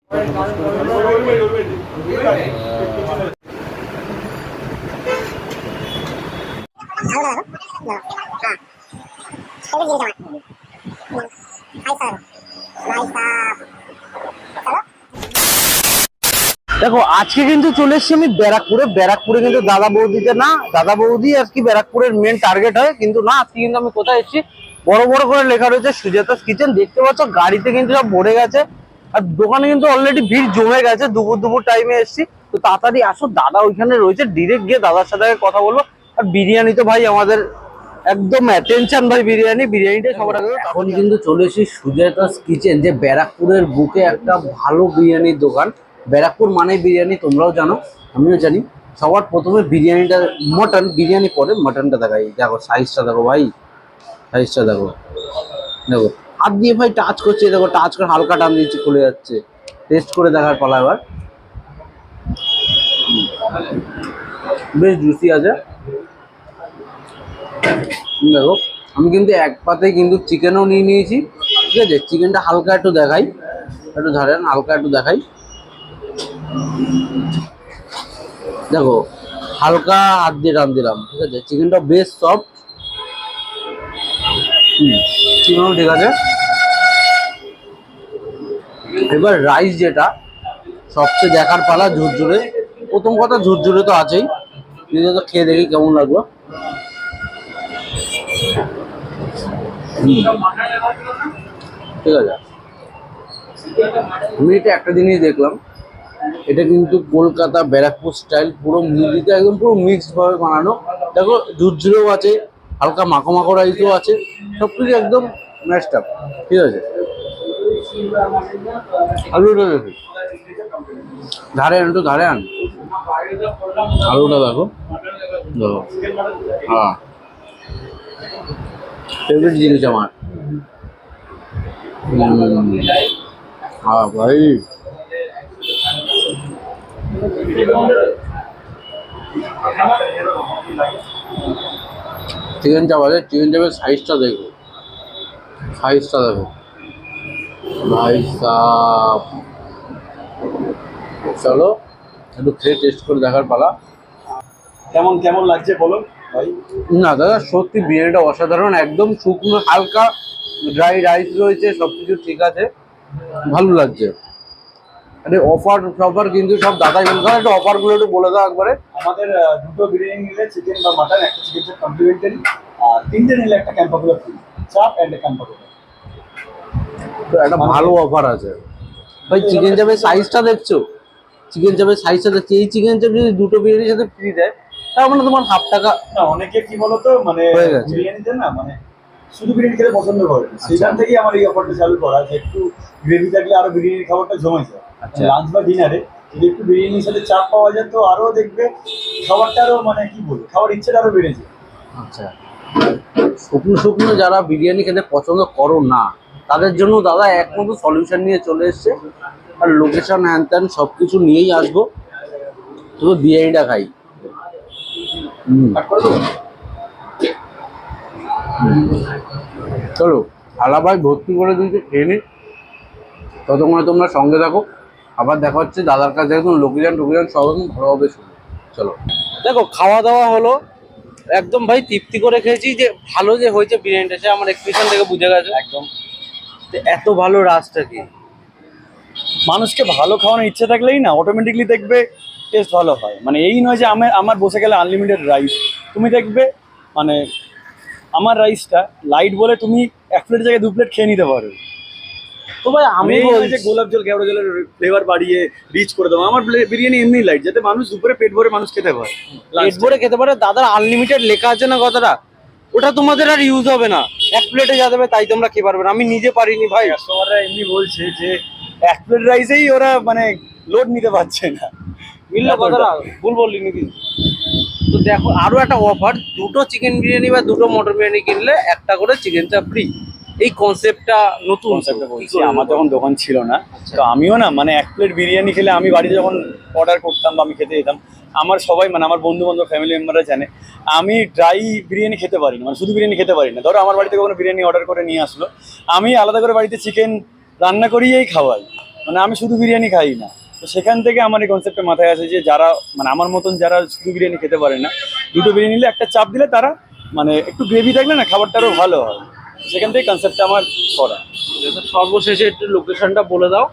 দেখো আজকে কিন্তু চলে এসেছি আমি ব্যারাকপুরে কিন্তু দাদা বৌদিতে না, দাদা বৌদি আর কি ব্যারাকপুরের মেন টার্গেট হয়, কিন্তু না আজকে কিন্তু আমি কোথায় এসেছি, বড় বড় করে লেখা রয়েছে সুজাতাস কিচেন। দেখতে পাচ্ছ গাড়িতে কিন্তু সব ভরে গেছে, আর দোকানে কিন্তু অলরেডি ভিড় জমে গেছে। দুপুর টাইমে এসেছি, তো তাড়াতাড়ি আসো, দাদা ওইখানে রয়েছে, ডিরেক্ট গিয়ে দাদার সাথে কথা বলবো। আর বিরিয়ানি তো ভাই আমাদের একদম অ্যাটেনশন ভাই, বিরিয়ানিটাই সবার আগে। এখন কিন্তু চলে এসেছি সুজাতাস কিচেন, যে ব্যারাকপুরের বুকে একটা ভালো বিরিয়ানির দোকান। ব্যারাকপুর মানে বিরিয়ানি, তোমরাও জানো আমিও জানি। সবার প্রথমে বিরিয়ানিটা, মটন বিরিয়ানি পরে মটনটা দেখাই। দেখো সাইজটা দেখো ভাই, সাইজটা দেখো, দেখো হাত দিয়ে ভাই টাচ করছে, দেখো টাচ করে হালকা টান দিচ্ছে, খুলে যাচ্ছে। টেস্ট করে দেখার পালা এবার। বেশ জুসি আছে। দেখো আমি কিন্তু এক পাতেই কিন্তু চিকেনও নিয়ে নিয়েছি, ঠিক আছে। চিকেনটা হালকা একটু দেখাই, একটু ধরেন হালকা একটু দেখাই। দেখো হালকা হাত দিয়ে টান দিলাম, ঠিক আছে। চিকেনটা বেশ সফট, চিকেনও ঠিক আছে। এবার রাইস যেটা সবচেয়ে দেখার পালা, ঝুরঝুরে। প্রথম কথা ঝুরঝুরে তো আছেই, নিজে তো খেয়ে দেখি কেমন লাগলো। ঠিক আছে, আমি এটা একটা জিনিস দেখলাম, এটা কিন্তু কলকাতা ব্যারাকপুর স্টাইল, পুরো মুদিতে একদম পুরো মিক্সড ভাবে বানানো। দেখো ঝুরঝুরেও আছে, হালকা মাখো মাখো রাইসও আছে, সবকিছু একদম ম্যাশড আপ, ঠিক আছে। আলুটা দেখি, ধারে আন, একটু ধারে আন। আলুটা দেখো, দেখো হ্যাঁ, ফেভারিট জিনিস আমার। হ্যাঁ ভাই, চিকেন চাপ আছে, চিকেন চাপের সাইজটা দেখো, সাইজটা দেখো ভাই সাব। চলো একটু খেয়ে টেস্ট করে দেখার পালা। কেমন কেমন লাগছে বলো ভাই? না দাদা সত্যি বিরিয়ানিটা অসাধারণ, একদম শুকনো হালকা ড্রাই রাইস রয়েছে, সবকিছু ঠিক আছে, ভালো লাগছে। আরে অফার টফার কিন্তু সব দাদাই বলতে, একটু অফারগুলো একটু বলে দাও একবারে। আমাদের দুটো বিরিয়ানি নিলে চিকেন বা মাটন, একটা চিকেন চাপ কমপ্লিমেন্টারি, আর তিনটে নিলে একটা ক্যাম্পাগুলো ফ্রি, চাপ অ্যান্ড ক্যাম্পাগুলো। তো একটা ভালো অফার আছে ভাই। চিকেন চাপের সাইজটা দেখছো, চিকেন চাপের সাইজটা দেখছি, এই চিকেন চাপ যদি দুটো বিরিয়ানির সাথে ফ্রি দেয়, তার মানে তোমার হাফ টাকা। না অনেকে কি বলতো, মানে বিরিয়ানিতে না মানে শুধু বিরিয়ানি খেতে পছন্দ করে, আচ্ছা। সেখান থেকেই আমার এই অফারটা চালু করা, যে একটু গ্রেভি থাকলে আরো বিরিয়ানির খাবারটা জমে যায়। আচ্ছা। লাঞ্চ বা ডিনারে যদি একটু বিরিয়ানির সাথে চাপ পাওয়া যায়, তো আরো দেখবে খাবারটা আরো মানে কি বলবো, খাবার ইচ্ছেটা আরো বেড়ে যায়। আচ্ছা, শুকনো শুকনো যারা বিরিয়ানি খেতে পছন্দ করো না, তাদের জন্য দাদা একমাত্র সলিউশন নিয়ে চলে এসছে। আর লোকেশন হ্যান ত্যান সব কিছু নিয়েই আসবো, তবে বিরিয়ানিটা খাই। চলো আলা ভাই ভর্তি করে দিয়েছে, খেয়ে নি। ততক্ষণে তোমরা সঙ্গে থাকো, আবার দেখা হচ্ছে দাদার কাছে একদম লোকেশন টোকেশন সব একদম ভালোভাবে শুনো। চলো দেখো খাওয়া দাওয়া হলো, একদম ভাই তৃপ্তি করে খেয়েছি, যে ভালো যে হয়েছে বিরিয়ানিটা সে আমার এক্সপ্রেশন থেকে বুঝে গেছে একদম। এত ভালো রাসটা কি, মানুষকে ভালো খাওয়ানোর ইচ্ছে থাকলেই না অটোমেটিকলি দেখবে টেস্ট ভালো হয়। মানে এই নয় যে আমার বসে গেলে আনলিমিটেড রাইস, তুমি দেখবে মানে আমার রাইসটা লাইট বলে তুমি এক প্লেট জায়গায় 2 প্লেট খেয়ে নিতে পারো। তো ভাই আমি যে গোলাপ জল কেওড়া জলের ফ্লেভার বাড়িয়ে রিচ করে দেবো, আমার বিরিয়ানি এমনি লাইট, যাতে মানুষ দুপুরে পেট ভরে মানুষ খেতে পারে, পেট ভরে খেতে পারে। দাদার আনলিমিটেড লেখা আছে না কথাটা, ওটা তোমাদের আর ইউজ হবে না। এক প্লেটে যা দেবে তাই তোমরা খেতে পারবে না, আমি নিজে পারিনি ভাই। কাস্টমাররা এমনি বলছে যে এক প্লেট রাইসেই ওরা মানে লোড নিতে পারছে না। মিললো কথাটা, ভুল বললি নাকি? তো দেখো আরো একটা অফার, দুটো চিকেন বিরিয়ানি বা দুটো মটন বিরিয়ানি কিনলে একটা করে চিকেন চাপ ফ্রি। এই কনসেপ্টটা নতুন, আমার যখন দোকান ছিল না, তো আমিও না মানে এক প্লেট বিরিয়ানি খেলে, আমি বাড়িতে যখন অর্ডার করতাম বা আমি খেতে যেতাম, আমার সবাই মানে আমার বন্ধু বান্ধব ফ্যামিলি মেম্বাররা জানে আমি ড্রাই বিরিয়ানি খেতে পারি না, মানে শুধু বিরিয়ানি খেতে পারি না। ধরো আমার বাড়িতে কোনো বিরিয়ানি অর্ডার করে নিয়ে আসলো, আমি আলাদা করে বাড়িতে চিকেন রান্না করিয়েই খাওয়াই, মানে আমি শুধু বিরিয়ানি খাই না, তো সেখান থেকে আমার এই কনসেপ্টটা মাথায় আসে যে যারা মানে আমার মতন যারা শুধু বিরিয়ানি খেতে পারে না, দুটো বিরিয়ানি নিলে একটা চাপ দিলে তারা মানে একটু গ্রেভি থাকলে না খাবারটা আরও ভালো হয়। সেখান থেকে কনসেপ্টটা আমার করা। তো সর্বশেষে একটু লোকেশনটা বলে দাও।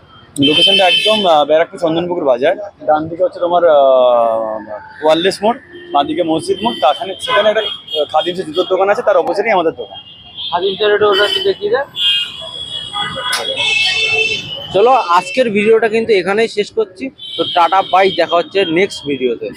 লোকেশনটা একদম ব্যারাকপুর চন্দনপুকুর বাজার, ডান দিকে হচ্ছে তোমার ওয়ারলেস মোড়, বাঁ দিকে মসজিদ মোড়, সেখানে একটা খাদিমসে জুতোর দোকান আছে, তার অপোজিটেই আমাদের দোকান। হাজির ওটা একটু দেখিয়ে দেয়। চলো আজকের ভিডিওটা কিন্তু এখানেই শেষ করছি। তো টাটা বাই, দেখা হচ্ছে নেক্সট ভিডিওতে।